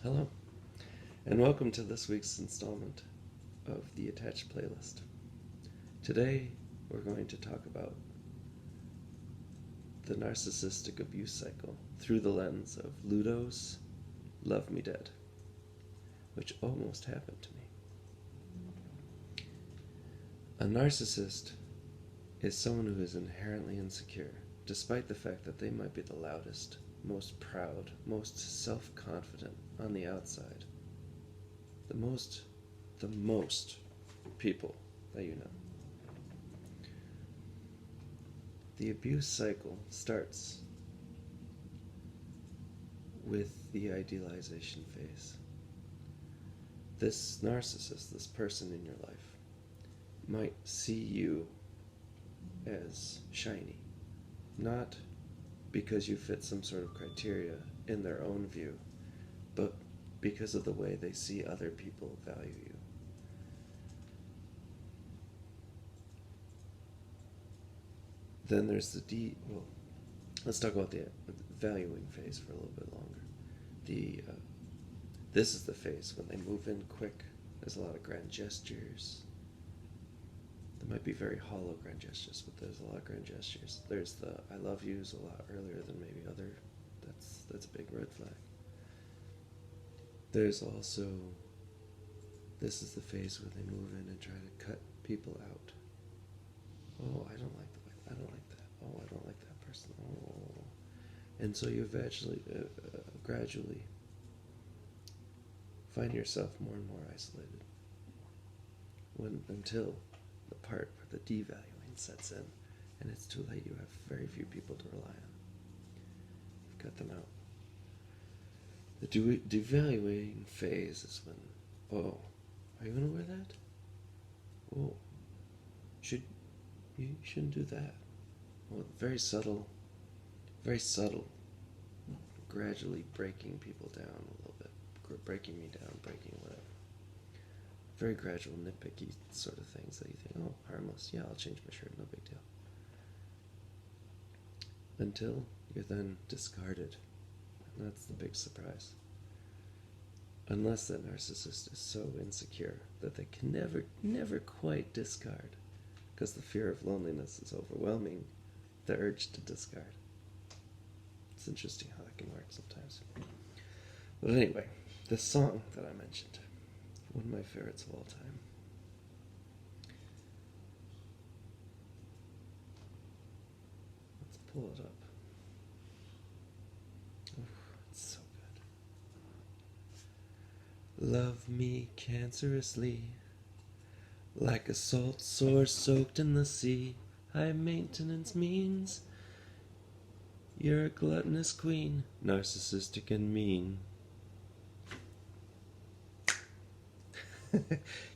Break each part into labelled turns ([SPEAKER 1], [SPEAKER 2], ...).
[SPEAKER 1] Hello, and welcome to this week's installment of the Attached Playlist. Today, we're going to talk about the narcissistic abuse cycle through the lens of Ludo's Love Me Dead, which almost happened to me. A narcissist is someone who is inherently insecure, despite the fact that they might be the loudest, most proud, most self-confident on the outside. The most people that you know. The abuse cycle starts with the idealization phase. This narcissist, this person in your life, might see you as shiny, not because you fit some sort of criteria in their own view, but because of the way they see other people value you. Then there's let's talk about the valuing phase for a little bit longer. This is the phase when they move in quick. There's a lot of grand gestures. There might be very hollow grand gestures, but there's a lot of grand gestures. There's the I love yous a lot earlier than maybe other. That's a big red flag. There's also, this is the phase where they move in and try to cut people out. Oh, I don't like that. I don't like that. Oh, I don't like that person. Oh, and so you eventually, gradually find yourself more and more isolated. Until the part where the devaluing sets in, and it's too late. You have very few people to rely on. You've cut them out. The devaluing phase is when, oh, are you gonna wear that? Oh, you shouldn't do that. Well, very subtle, gradually breaking people down a little bit, breaking me down, breaking whatever. Very gradual, nitpicky sort of things that you think, oh, harmless, yeah, I'll change my shirt, no big deal. Until you're then discarded. And that's the big surprise. Unless that narcissist is so insecure that they can never quite discard, because the fear of loneliness is overwhelming the urge to discard. It's interesting how that can work sometimes. But anyway, this song that I mentioned, one of my favorites of all time. Let's pull it up. It's so good. Love me cancerously, like a salt sore soaked in the sea. High maintenance means you're a gluttonous queen, narcissistic and mean.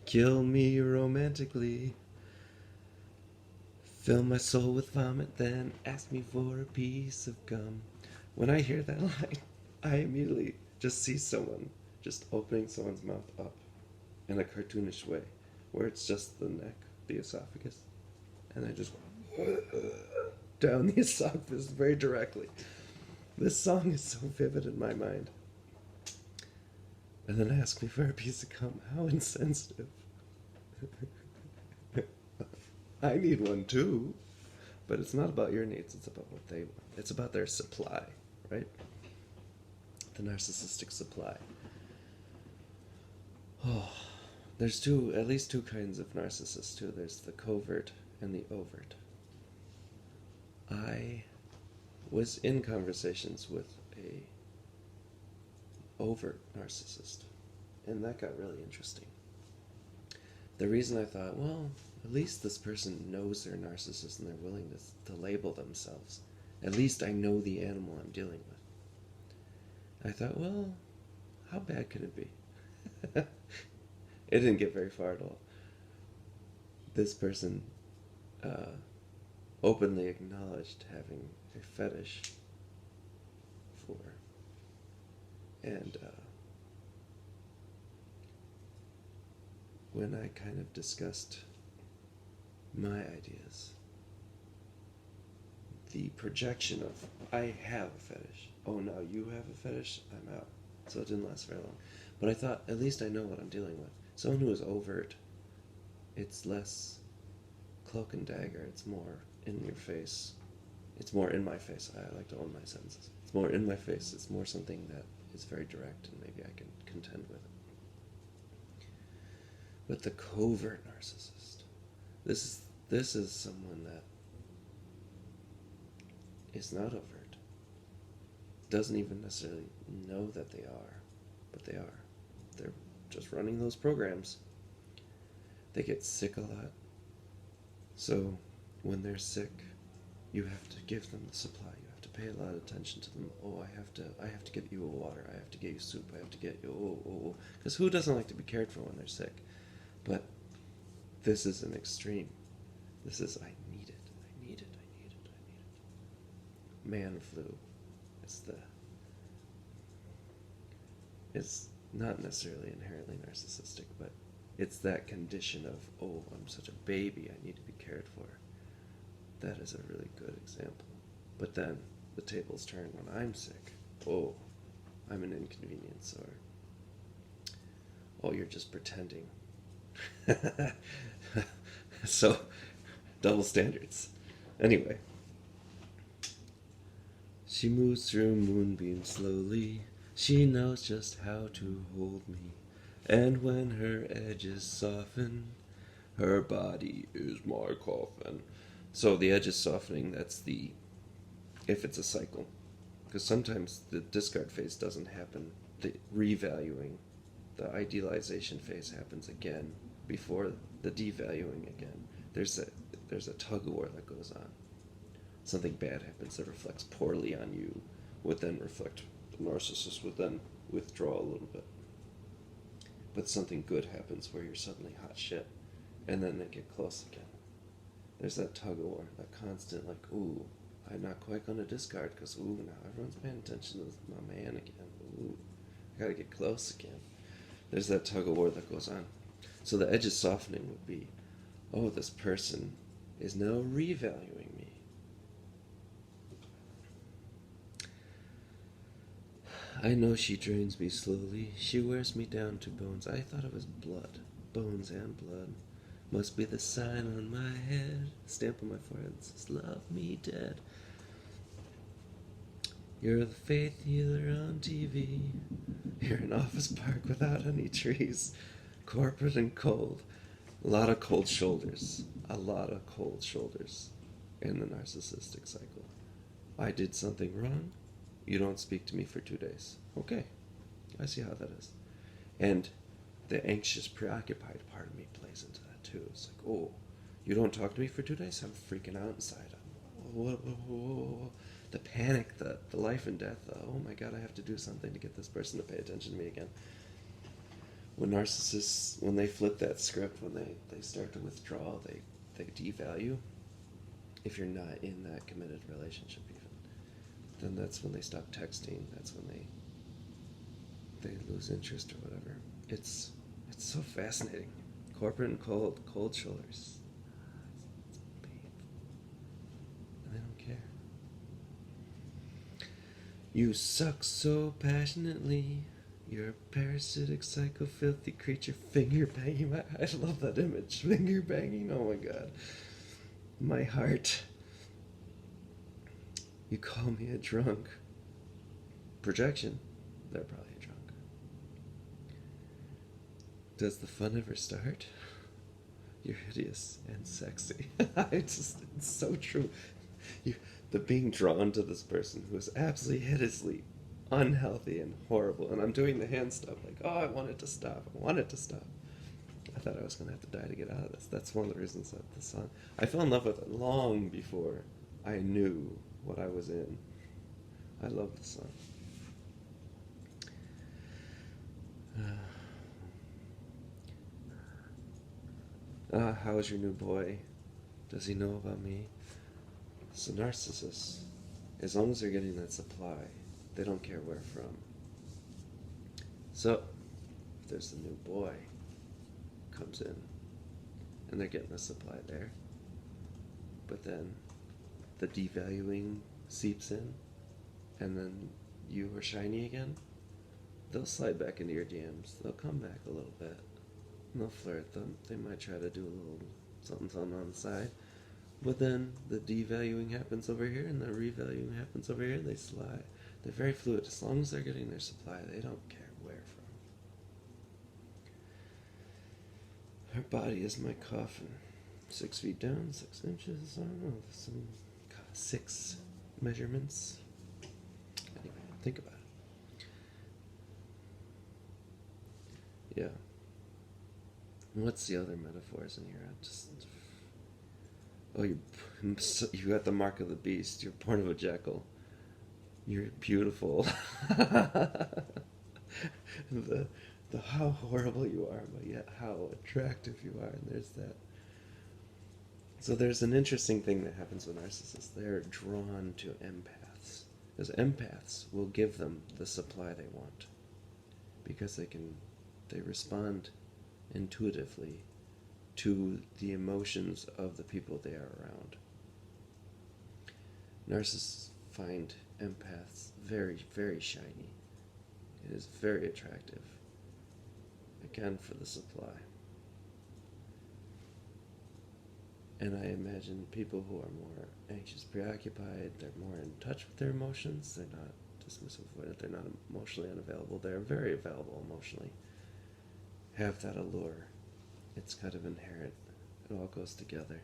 [SPEAKER 1] Kill me romantically, fill my soul with vomit, then ask me for a piece of gum. When I hear that line, I immediately just see someone just opening someone's mouth up in a cartoonish way, where it's just the neck, the esophagus, and I just down the esophagus very directly. This song is so vivid in my mind. And then ask me for a piece of gum. How insensitive. I need one too. But it's not about your needs, it's about what they want. It's about their supply, right? The narcissistic supply. Oh, there's at least two kinds of narcissists too. There's the covert and the overt. I was in conversations with a overt narcissist, and that got really interesting. The reason I thought, well, at least this person knows they're a narcissist and they're willing to label themselves. At least I know the animal I'm dealing with. I thought, well, how bad could it be? It didn't get very far at all. This person openly acknowledged having a fetish for, and when I kind of discussed my ideas, the projection of I have a fetish. Oh, now you have a fetish? I'm out. so it didn't last very long. But I thought, at least I know what I'm dealing with. Someone who is overt, it's less cloak and dagger, it's more in your face. It's more in my face. I like to own my sentences. It's more in my face. It's more something that is very direct, and maybe I can contend with it. But the covert narcissist, this is someone that is not overt, doesn't even necessarily know that they are, but they are. They're just running those programs. They get sick a lot. So when they're sick, you have to give them the supply. You have to pay a lot of attention to them. Oh, I have to get you a water. I have to get you soup. I have to get you, because who doesn't like to be cared for when they're sick? But this is an extreme. This is, I need it. I need it. I need it. I need it. Man flu. It's not necessarily inherently narcissistic, but it's that condition of, oh, I'm such a baby, I need to be cared for. That is a really good example. But then the tables turn when I'm sick. Oh, I'm an inconvenience, or oh, you're just pretending. So, double standards. Anyway. She moves through moonbeams slowly. She knows just how to hold me. And when her edges soften, her body is my coffin. So the edge is softening, that's the, if it's a cycle. Because sometimes the discard phase doesn't happen. The revaluing, the idealization phase happens again before the devaluing again. There's a tug of war that goes on. Something bad happens that reflects poorly on you, would then reflect, the narcissist would then withdraw a little bit. But something good happens where you're suddenly hot shit, and then they get close again. There's that tug of war, that constant, like, ooh, I'm not quite going to discard, because, ooh, now everyone's paying attention to my man again. Ooh, I gotta get close again. There's that tug of war that goes on. So the edge of softening would be, oh, this person is now revaluing me. I know she drains me slowly. She wears me down to bones. I thought it was blood. Bones and blood. Must be the sign on my head. Stamp on my forehead says, love me dead. You're the faith healer on TV. You're an office park without any trees. Corporate and cold. A lot of cold shoulders. A lot of cold shoulders in the narcissistic cycle. I did something wrong. You don't speak to me for 2 days. Okay, I see how that is. And the anxious, preoccupied part of me plays into that too. It's like, oh, you don't talk to me for 2 days? I'm freaking out inside. The panic, the life and death. Oh my God, I have to do something to get this person to pay attention to me again. When narcissists, when they flip that script, when they start to withdraw, they devalue. If you're not in that committed relationship even, then that's when they stop texting. That's when they lose interest or whatever. It's so fascinating. Corporate and cold shoulders. It's painful. And they don't care. You suck so passionately. You're a parasitic, psycho, filthy creature. Finger banging. I love that image. Finger banging. Oh my God. My heart. You call me a drunk. Projection. They're probably a drunk. Does the fun ever start? You're hideous and sexy. It's so true. The being drawn to this person who is absolutely hideously unhealthy and horrible, and I'm doing the hand stuff like, oh, I want it to stop. I want it to stop. I thought I was going to have to die to get out of this. That's one of the reasons that the song, I fell in love with it long before I knew what I was in. I love the song. How's your new boy? Does he know about me? So narcissists, as long as they're getting that supply, they don't care where from. So, if there's a new boy comes in, and they're getting the supply there, but then the devaluing seeps in, and then you are shiny again, they'll slide back into your DMs. They'll come back a little bit. And they'll flirt them. They might try to do a little something something on the side. But then the devaluing happens over here and the revaluing happens over here. They slide. They're very fluid. As long as they're getting their supply, they don't care where from. Her body is my coffin. 6 feet down, 6 inches. I don't know. Some 6 measurements. Anyway, think about it. Yeah. What's the other metaphors in here? Oh, you got the mark of the beast. You're born of a jackal. You're beautiful. the how horrible you are, but yet how attractive you are. And there's that. So there's an interesting thing that happens with narcissists. They're drawn to empaths. Because empaths will give them the supply they want. Because they respond intuitively to the emotions of the people they are around. Narcissists find empaths very, very shiny. It is very attractive. Again, for the supply. And I imagine people who are more anxious, preoccupied, they're more in touch with their emotions, they're not dismissive avoidant, they're not emotionally unavailable, they're very available emotionally, have that allure. It's kind of inherent. It all goes together.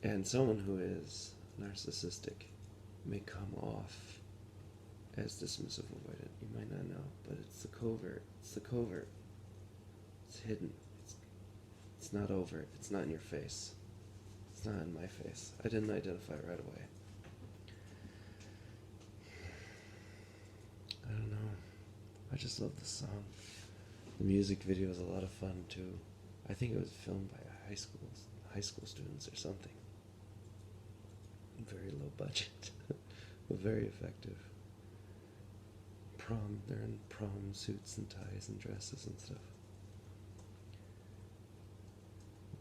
[SPEAKER 1] And someone who is narcissistic may come off as dismissive avoidant. You might not know, but it's the covert. It's the covert. It's hidden. It's not overt. It's not in your face. It's not in my face. I didn't identify right away. I don't know. I just love the song. The music video is a lot of fun too. I think it was filmed by high school students or something. Very low budget, but very effective. They're in prom suits and ties and dresses and stuff.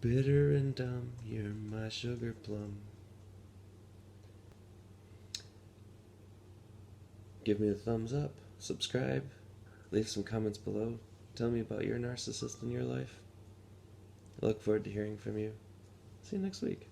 [SPEAKER 1] Bitter and dumb, you're my sugar plum. Give me a thumbs up, subscribe, leave some comments below. Tell me about your narcissist in your life. I look forward to hearing from you. See you next week.